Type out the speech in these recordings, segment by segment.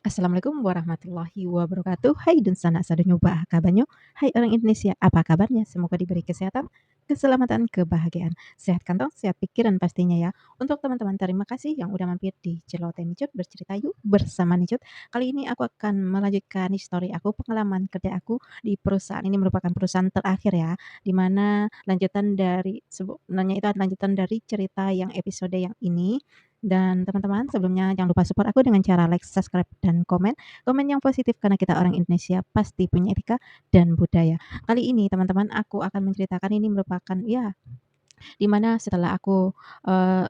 Assalamualaikum warahmatullahi wabarakatuh. Hai dun sana sadonyo bah kabanyo. Hai orang Indonesia, apa kabarnya? Semoga diberi kesehatan, keselamatan, kebahagiaan. Sehat kantong, sehat pikiran pastinya ya. Untuk teman-teman terima kasih yang udah mampir di Celoteh Nicut bercerita yuk bersama Nicut. Kali ini aku akan melanjutkan histori aku, pengalaman kerja aku di perusahaan ini merupakan perusahaan terakhir ya, di mana lanjutan dari sebenarnya itu adalah lanjutan dari cerita yang episode yang ini. Dan teman-teman sebelumnya jangan lupa support aku dengan cara like, subscribe, dan komen. Komen yang positif karena kita orang Indonesia pasti punya etika dan budaya. Kali ini teman-teman aku akan menceritakan ini merupakan ya di mana setelah aku,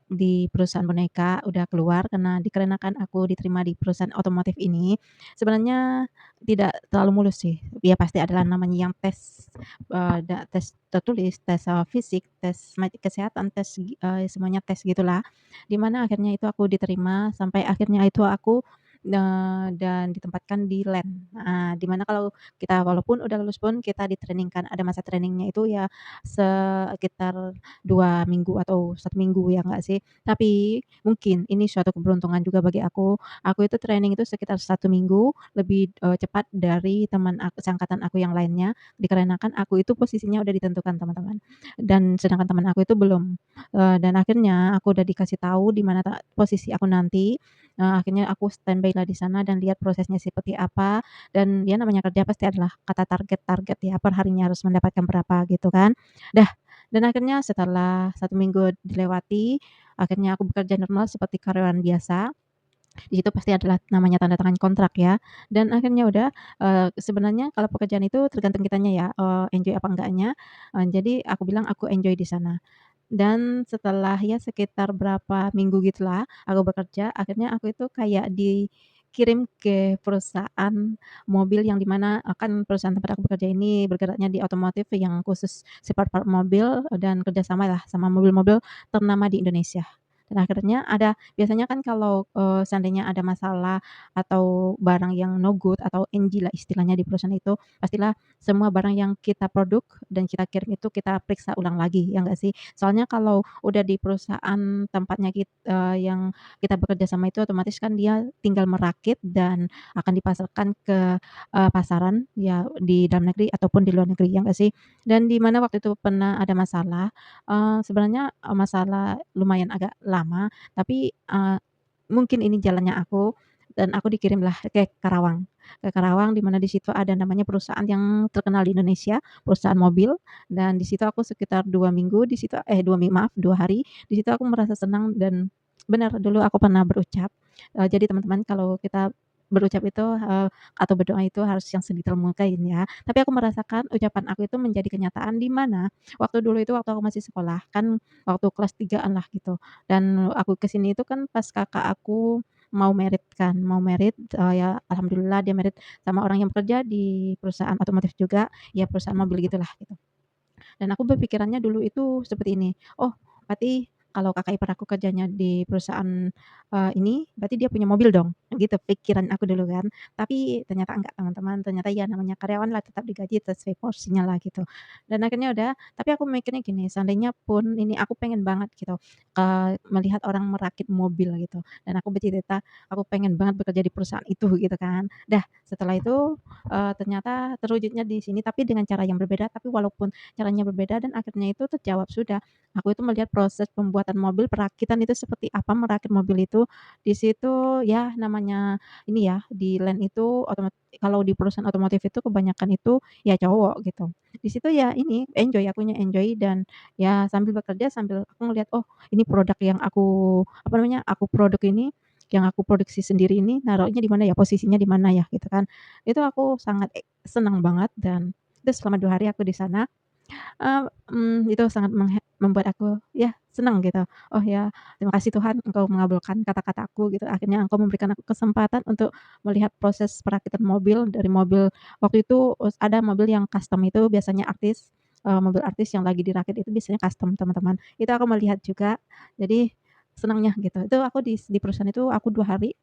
di perusahaan boneka udah keluar karena dikarenakan aku diterima di perusahaan otomotif ini, sebenarnya tidak terlalu mulus sih. Ya pasti adalah namanya yang tes, tes tertulis, tes, fisik, tes kesehatan, tes semuanya tes gitulah. Di mana akhirnya itu aku diterima sampai akhirnya itu aku, dan ditempatkan di LAN. Nah, di mana kalau kita walaupun udah lulus pun kita di-training-kan, ada masa trainingnya itu ya sekitar 2 minggu atau 1 minggu ya nggak sih? Tapi mungkin ini suatu keberuntungan juga bagi aku. Aku itu training itu sekitar 1 minggu lebih, cepat dari teman seangkatan aku yang lainnya, dikarenakan aku itu posisinya udah ditentukan teman-teman, dan sedangkan teman aku itu belum. Dan akhirnya aku udah dikasih tahu di mana posisi aku nanti, akhirnya aku standby lah di sana dan lihat prosesnya seperti apa, dan ya namanya kerja pasti adalah kata target-target ya, per harinya harus mendapatkan berapa gitu kan. Dah dan akhirnya setelah 1 minggu dilewati, akhirnya aku bekerja normal seperti karyawan biasa. Di situ pasti adalah namanya tanda tangan kontrak ya. Dan akhirnya udah, sebenarnya kalau pekerjaan itu tergantung kitanya ya, enjoy apa enggaknya. Jadi aku bilang aku enjoy di sana. Dan setelah ya sekitar berapa minggu gitulah aku bekerja, akhirnya aku itu kayak dikirim ke perusahaan mobil yang di mana, kan perusahaan tempat aku bekerja ini bergeraknya di otomotif yang khusus spare part mobil dan kerjasama lah sama mobil-mobil ternama di Indonesia. Dan akhirnya ada biasanya kan kalau, seandainya ada masalah atau barang yang no good atau NG lah istilahnya di perusahaan itu, pastilah semua barang yang kita produk dan kita kirim itu kita periksa ulang lagi, ya nggak sih? Soalnya kalau udah di perusahaan tempatnya yang kita bekerja sama itu otomatis kan dia tinggal merakit dan akan dipasarkan ke, pasaran ya di dalam negeri ataupun di luar negeri, ya nggak sih? Dan di mana waktu itu pernah ada masalah, sebenarnya, masalah lumayan agak lama, tapi, mungkin ini jalannya aku dan aku dikirimlah ke Karawang di mana di situ ada namanya perusahaan yang terkenal di Indonesia, perusahaan mobil dan di situ aku sekitar 2 minggu di situ 2 maaf 2 hari, di situ aku merasa senang dan benar dulu aku pernah berucap, jadi teman-teman kalau kita berucap itu, atau berdoa itu harus yang sedetail mungkin ya. Tapi aku merasakan ucapan aku itu menjadi kenyataan di mana waktu dulu itu waktu aku masih sekolah, kan waktu kelas 3-an lah gitu, dan aku ke sini itu kan pas kakak aku mau merit kan, mau merit, ya alhamdulillah dia merit sama orang yang bekerja di perusahaan otomotif juga, ya perusahaan mobil gitulah gitu. Dan aku berpikirannya dulu itu seperti ini, "Oh, berarti kalau kakak ipar aku kerjanya di perusahaan, ini, berarti dia punya mobil dong?" Gitu pikiran aku dulu kan. Tapi ternyata enggak teman-teman, ternyata ya namanya karyawan lah tetap digaji sesuai porsinya lah gitu. Dan akhirnya udah, tapi aku mikirnya gini, seandainya pun ini aku pengen banget gitu, melihat orang merakit mobil gitu, dan aku bercita-cita, aku pengen banget bekerja di perusahaan itu gitu kan. Dah setelah itu, ternyata terwujudnya di sini tapi dengan cara yang berbeda, tapi walaupun caranya berbeda dan akhirnya itu terjawab sudah. Aku itu melihat proses pembuatan mobil, perakitan itu seperti apa merakit mobil itu. Di situ ya namanya ini ya, di LAN itu kalau di perusahaan otomotif itu kebanyakan itu ya cowok gitu. Di situ ya ini enjoy, akunya enjoy dan ya sambil bekerja sambil aku ngelihat, oh ini produk yang aku apa namanya, aku produk ini, yang aku produksi sendiri ini naruhnya di mana ya, posisinya di mana ya gitu kan. Itu aku sangat senang banget dan itu selama 2 hari aku di sana. Itu sangat membuat aku ya senang gitu. Oh ya, terima kasih Tuhan Engkau mengabulkan kata-kataku gitu, akhirnya Engkau memberikan aku kesempatan untuk melihat proses perakitan mobil dari mobil waktu itu ada mobil yang custom itu biasanya artis, mobil artis yang lagi dirakit itu biasanya custom teman-teman. Itu aku melihat juga, jadi senangnya gitu. Itu aku di perusahaan itu aku 2 hari,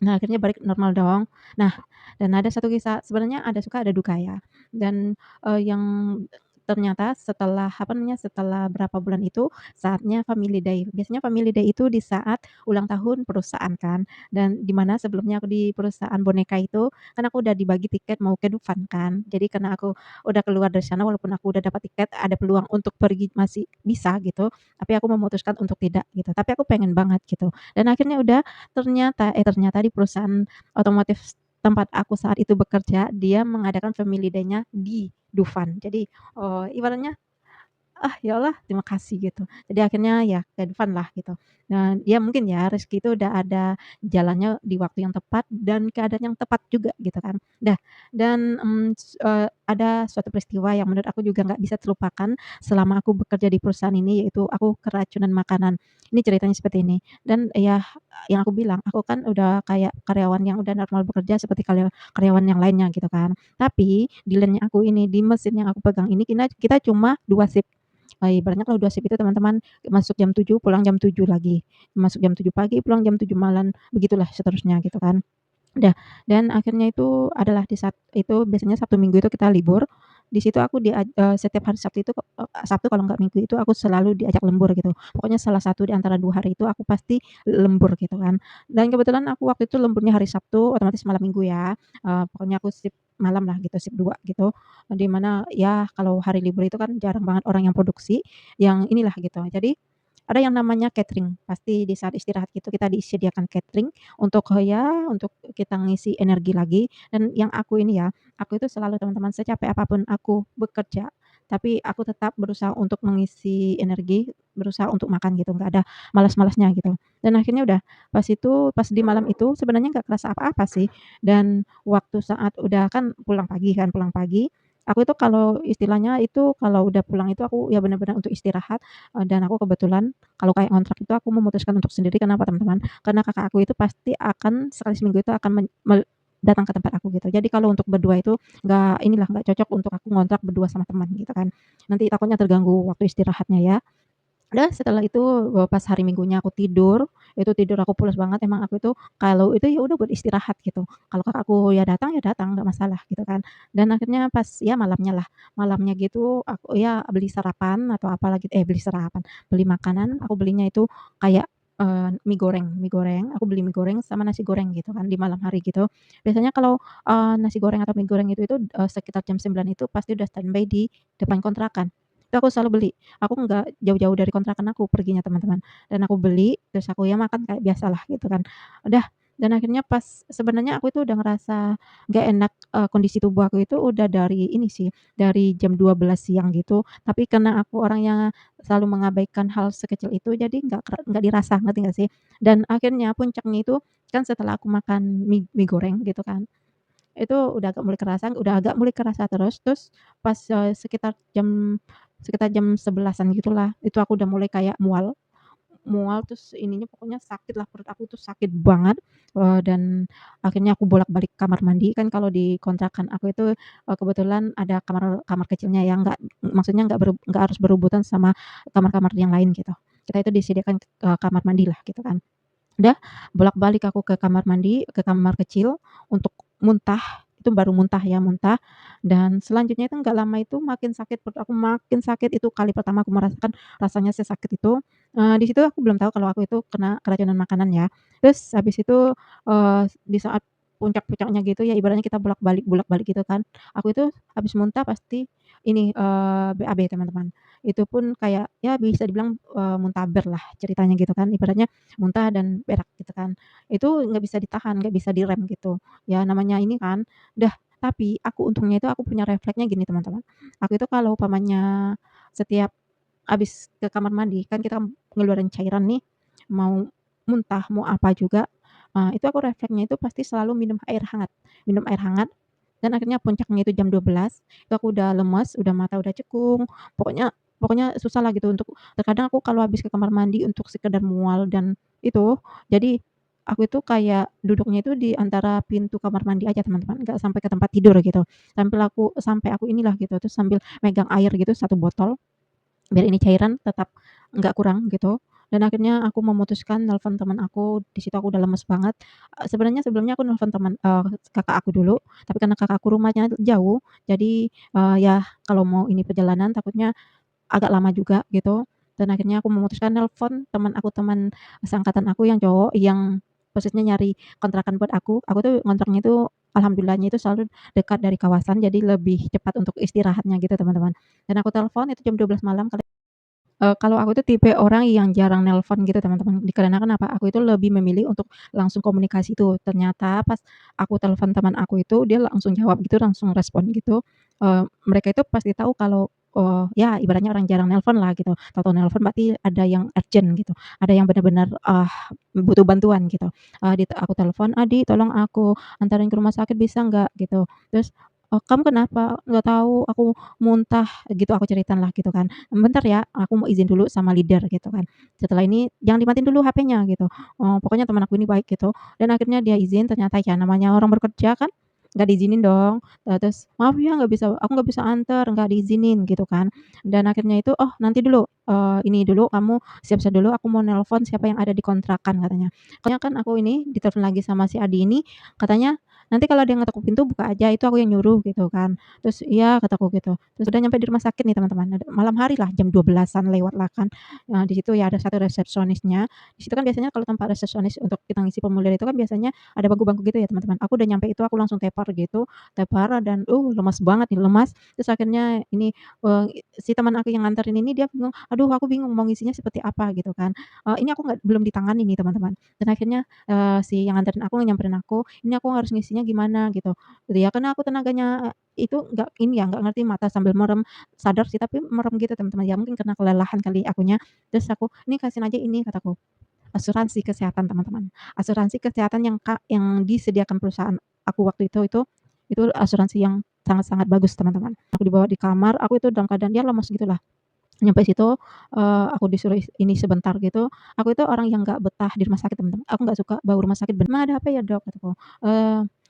nah akhirnya balik normal dong. Nah, dan ada satu kisah sebenarnya ada suka ada duka ya, dan, yang ternyata setelah, apa namanya, setelah berapa bulan itu saatnya family day. Biasanya family day itu di saat ulang tahun perusahaan kan, dan di mana sebelumnya aku di perusahaan boneka itu, kan aku udah dibagi tiket mau ke Dufan kan. Jadi karena aku udah keluar dari sana walaupun aku udah dapat tiket, ada peluang untuk pergi masih bisa gitu, tapi aku memutuskan untuk tidak gitu. Tapi aku pengen banget gitu. Dan akhirnya udah ternyata di perusahaan otomotif tempat aku saat itu bekerja, dia mengadakan family day-nya di Dufan. Jadi, ibaratnya ah, ya Allah terima kasih gitu. Jadi akhirnya ya ke Dufan lah gitu. Dan ya mungkin ya rezeki itu udah ada jalannya di waktu yang tepat dan keadaan yang tepat juga gitu kan. Ada suatu peristiwa yang menurut aku juga nggak bisa terlupakan selama aku bekerja di perusahaan ini, yaitu aku keracunan makanan. Ini ceritanya seperti ini, dan ya yang aku bilang, aku kan udah kayak karyawan yang udah normal bekerja seperti karyawan yang lainnya gitu kan. Tapi di lane-nya aku ini, di mesin yang aku pegang ini kita kita cuma 2 shift. Ibaratnya kalau 2 shift itu teman-teman masuk jam 7 pulang jam 7 lagi, masuk jam 7 pagi pulang jam 7 malam, begitulah seterusnya gitu kan. Udah, dan akhirnya itu adalah di saat itu biasanya Sabtu Minggu itu kita libur, di situ aku setiap hari Sabtu itu Sabtu kalau nggak Minggu itu aku selalu diajak lembur gitu. Pokoknya salah satu di antara 2 hari itu aku pasti lembur gitu kan. Dan kebetulan aku waktu itu lemburnya hari Sabtu, otomatis malam Minggu ya, pokoknya aku shift malam lah gitu, shift 2 gitu. Di mana ya kalau hari libur itu kan jarang banget orang yang produksi, yang inilah gitu. Jadi ada yang namanya catering, pasti di saat istirahat itu kita disediakan catering untuk kita ngisi energi lagi. Dan yang aku ini ya, aku itu selalu teman-teman secapek apapun aku bekerja, tapi aku tetap berusaha untuk mengisi energi, berusaha untuk makan gitu, nggak ada malas-malasnya gitu. Dan akhirnya udah pas di malam itu sebenarnya nggak kerasa apa-apa sih, dan waktu saat udah kan pulang pagi, aku itu kalau istilahnya itu kalau udah pulang itu aku ya benar-benar untuk istirahat, dan aku kebetulan kalau kayak ngontrak itu aku memutuskan untuk sendiri, kenapa teman-teman? Karena kakak aku itu pasti akan sekali seminggu itu akan datang ke tempat aku gitu. Jadi kalau untuk berdua itu nggak cocok untuk aku ngontrak berdua sama teman gitu kan. Nanti takutnya terganggu waktu istirahatnya ya. Udah setelah itu, pas hari Minggunya aku tidur, itu tidur aku pules banget, emang aku itu kalau itu ya udah buat istirahat gitu. Kalau kakakku ya datang, nggak masalah gitu kan. Dan akhirnya pas ya malamnya lah, malamnya gitu aku ya beli sarapan atau apalah gitu beli sarapan, beli makanan, aku belinya itu kayak, mie goreng, aku beli mie goreng sama nasi goreng gitu kan di malam hari gitu. Biasanya kalau, nasi goreng atau mie goreng itu, sekitar jam 9 itu pasti udah standby di depan kontrakan. Itu aku selalu beli. Aku nggak jauh-jauh dari kontrakan aku perginya teman-teman, dan aku beli, terus aku ya makan kayak biasalah gitu kan. Udah, dan akhirnya pas sebenarnya aku itu udah ngerasa nggak enak, kondisi tubuh aku itu udah dari ini sih, dari jam 12 siang gitu, tapi karena aku orangnya selalu mengabaikan hal sekecil itu, jadi nggak dirasa, ngerti nggak sih? Dan akhirnya puncaknya itu kan setelah aku makan mie goreng gitu kan, itu udah agak mulai kerasa terus pas, sekitar jam 11-an gitulah, itu aku udah mulai kayak mual mual terus ininya pokoknya sakit lah, perut aku tuh sakit banget, dan akhirnya aku bolak-balik kamar mandi. Kan kalau di kontrakan aku itu, kebetulan ada kamar kamar kecilnya ya, maksudnya nggak harus berebutan sama kamar-kamar yang lain gitu. Kita itu disediakan, kamar mandi lah gitu kan. Udah bolak-balik aku ke kamar mandi, ke kamar kecil untuk muntah, itu baru muntah ya, muntah, dan selanjutnya itu nggak lama itu makin sakit, perut aku makin sakit, itu kali pertama aku merasakan rasanya sesakit itu. Di situ aku belum tahu kalau aku itu kena keracunan makanan ya. Terus habis itu, di saat puncak-puncaknya gitu ya, ibaratnya kita bolak-balik gitu kan, aku itu habis muntah pasti ini, BAB teman-teman. Itu pun kayak ya bisa dibilang, muntaber lah ceritanya gitu kan, ibaratnya muntah dan berak gitu kan. Itu nggak bisa ditahan, nggak bisa direm gitu. Ya namanya ini kan, tapi aku untungnya itu aku punya refleksnya gini teman-teman, aku itu kalau umpamanya setiap habis ke kamar mandi, kan kita ngeluarin cairan nih, mau muntah, mau apa juga, itu aku refleksnya itu pasti selalu minum air hangat dan akhirnya puncaknya itu jam 12 itu aku udah lemes, udah mata udah cekung, pokoknya pokoknya susah lah gitu untuk terkadang aku kalau habis ke kamar mandi untuk sekedar mual dan itu, jadi aku itu kayak duduknya itu di antara pintu kamar mandi aja teman-teman, nggak sampai ke tempat tidur gitu, sampai aku inilah gitu, terus sambil megang air gitu 1 botol biar ini cairan tetap nggak kurang gitu, dan akhirnya aku memutuskan nelpon teman aku, di situ aku udah lemes banget. Sebenarnya sebelumnya aku nelpon kakak aku dulu, tapi karena kakak aku rumahnya jauh, jadi, ya kalau mau ini perjalanan takutnya agak lama juga gitu, dan akhirnya aku memutuskan nelpon teman seangkatan aku yang cowok yang posisinya nyari kontrakan buat aku. Aku tuh ngontraknya itu alhamdulillahnya itu selalu dekat dari kawasan, jadi lebih cepat untuk istirahatnya gitu, teman-teman. Dan aku telepon itu jam 12 malam kalau aku tuh tipe orang yang jarang nelpon gitu, teman-teman. Dikarenakan apa, aku itu lebih memilih untuk langsung komunikasi tuh. Ternyata pas aku telepon teman aku itu, dia langsung jawab gitu, langsung respon gitu. Mereka itu pasti tahu kalau, ya ibaratnya orang jarang nelpon lah gitu. Tahu-tahu nelpon berarti ada yang urgent gitu, ada yang benar-benar, butuh bantuan gitu. Aku telepon, "Adik, tolong aku anterin ke rumah sakit bisa nggak?" Gitu. Terus, "Kamu kenapa?" "Nggak tahu, aku muntah." Gitu, aku ceritain lah gitu kan. "Bentar ya, aku mau izin dulu sama leader," gitu kan. Setelah ini, "Jangan dimatiin dulu HP-nya," gitu. Pokoknya teman aku ini baik gitu, dan akhirnya dia izin, ternyata ya namanya orang bekerja kan, nggak diizinin dong. Terus, "Maaf ya aku nggak bisa anter, nggak diizinin," gitu kan. Dan akhirnya itu, "Oh nanti dulu, ini dulu, kamu siap-siap dulu, aku mau nelpon siapa yang ada di kontrakan," katanya. Soalnya kan aku ini ditelepon lagi sama si Adi ini, katanya, "Nanti kalau ada yang ngetok pintu buka aja, itu aku yang nyuruh," gitu kan. Terus, "Iya," kataku gitu. Terus udah nyampe di rumah sakit nih teman-teman, malam hari lah jam 12-an lewat lah kan. Di situ ya ada satu resepsionisnya, di situ kan biasanya kalau tempat resepsionis untuk kita ngisi formulir itu kan biasanya ada bangku-bangku gitu ya teman-teman. Aku udah nyampe itu aku langsung tepar gitu, tepar dan, lemas banget nih, lemas. Terus akhirnya ini, si teman aku yang nganterin ini dia bingung, "Aduh aku bingung mau ngisinya seperti apa," gitu kan. Ini aku belum ditangani nih teman-teman. Dan akhirnya, si yang nganterin aku nyamperin aku, "Ini aku harus ngisinya gimana?" Gitu. Gitu ya, karena aku tenaganya itu nggak ini ya, nggak ngerti mata sambil merem, sadar sih tapi merem gitu teman-teman, ya mungkin karena kelelahan kali akunya. Terus aku, "Ini kasihin aja ini," kataku, asuransi kesehatan teman-teman. Asuransi kesehatan yang disediakan perusahaan aku waktu itu asuransi yang sangat-sangat bagus teman-teman. Aku dibawa di kamar, aku itu dalam keadaan ya lemes gitulah. Nyampe situ, aku disuruh ini sebentar gitu, aku itu orang yang nggak betah di rumah sakit teman-teman, aku nggak suka bau rumah sakit, "Emang ada apa ya Dok?" Kataku,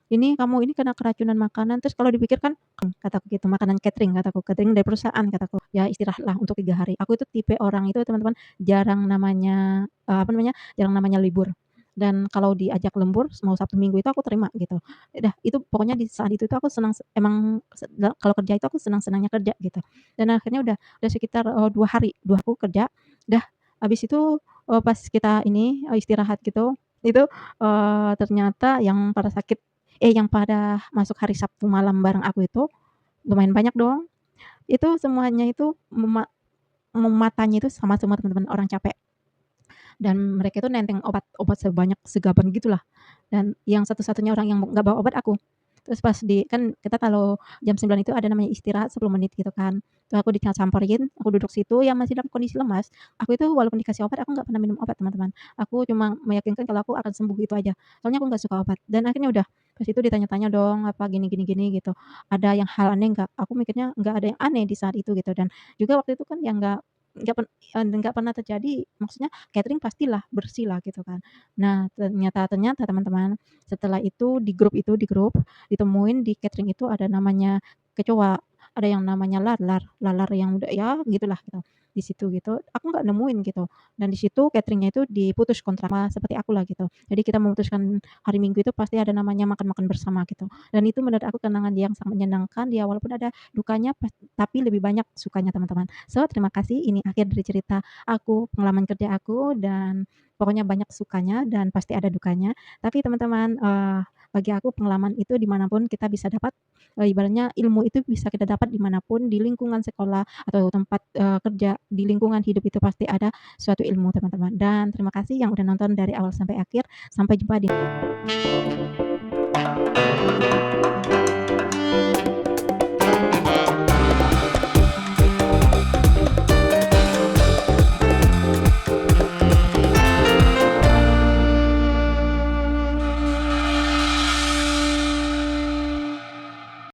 "Ini kamu ini kena keracunan makanan." Terus kalau dipikir kan, kataku gitu, "makanan catering," kataku, "catering dari perusahaan," kataku, "ya istirahatlah untuk 3 hari." Aku itu tipe orang itu teman-teman, jarang namanya, apa namanya, jarang namanya libur. Dan kalau diajak lembur mau Sabtu Minggu itu aku terima gitu. Udah itu pokoknya di saat itu tuh aku senang emang kalau kerja itu aku senang-senangnya kerja gitu. Dan akhirnya udah sekitar, 2 hari, 2 aku kerja, dah habis itu, pas kita ini, istirahat gitu, itu, ternyata yang pada masuk hari Sabtu malam bareng aku itu lumayan banyak dong. Itu semuanya itu matanya itu sama semua teman-teman, orang capek. Dan mereka itu nenteng obat sebanyak segaban gitulah, dan yang satu-satunya orang yang nggak bawa obat aku. Terus pas kan kita kalau jam 9 itu ada namanya istirahat 10 menit gitu kan. Terus aku samperin, aku duduk situ yang masih dalam kondisi lemas, aku itu walaupun dikasih obat aku nggak pernah minum obat teman-teman. Aku cuma meyakinkan kalau aku akan sembuh itu aja. Soalnya aku nggak suka obat dan akhirnya udah, pas itu ditanya-tanya dong, apa gini gini gini gitu, "Ada yang hal aneh nggak?" Aku mikirnya nggak ada yang aneh di saat itu gitu, dan juga waktu itu kan yang nggak pen nggak pernah terjadi, maksudnya catering pastilah bersih lah gitu kan. Nah ternyata ternyata teman-teman, setelah itu di grup ditemuin di catering itu ada namanya kecoa, ada yang namanya lalar, lalar yang udah ya gitulah gitu, di situ gitu. Aku nggak nemuin gitu, dan di situ cateringnya itu diputus kontrak sama seperti akulah gitu. Jadi kita memutuskan hari Minggu itu pasti ada namanya makan-makan bersama gitu, dan itu menurut aku kenangan yang sangat menyenangkan, ya walaupun ada dukanya tapi lebih banyak sukanya teman-teman. So, terima kasih ini akhir dari cerita aku, pengalaman kerja aku, dan pokoknya banyak sukanya dan pasti ada dukanya. Tapi teman-teman, bagi aku pengalaman itu di mana pun kita bisa dapat, ibaratnya ilmu itu bisa kita dapat di mana pun, di lingkungan sekolah atau tempat, kerja, di lingkungan hidup itu pasti ada suatu ilmu teman-teman. Dan terima kasih yang udah nonton dari awal sampai akhir. Sampai jumpa di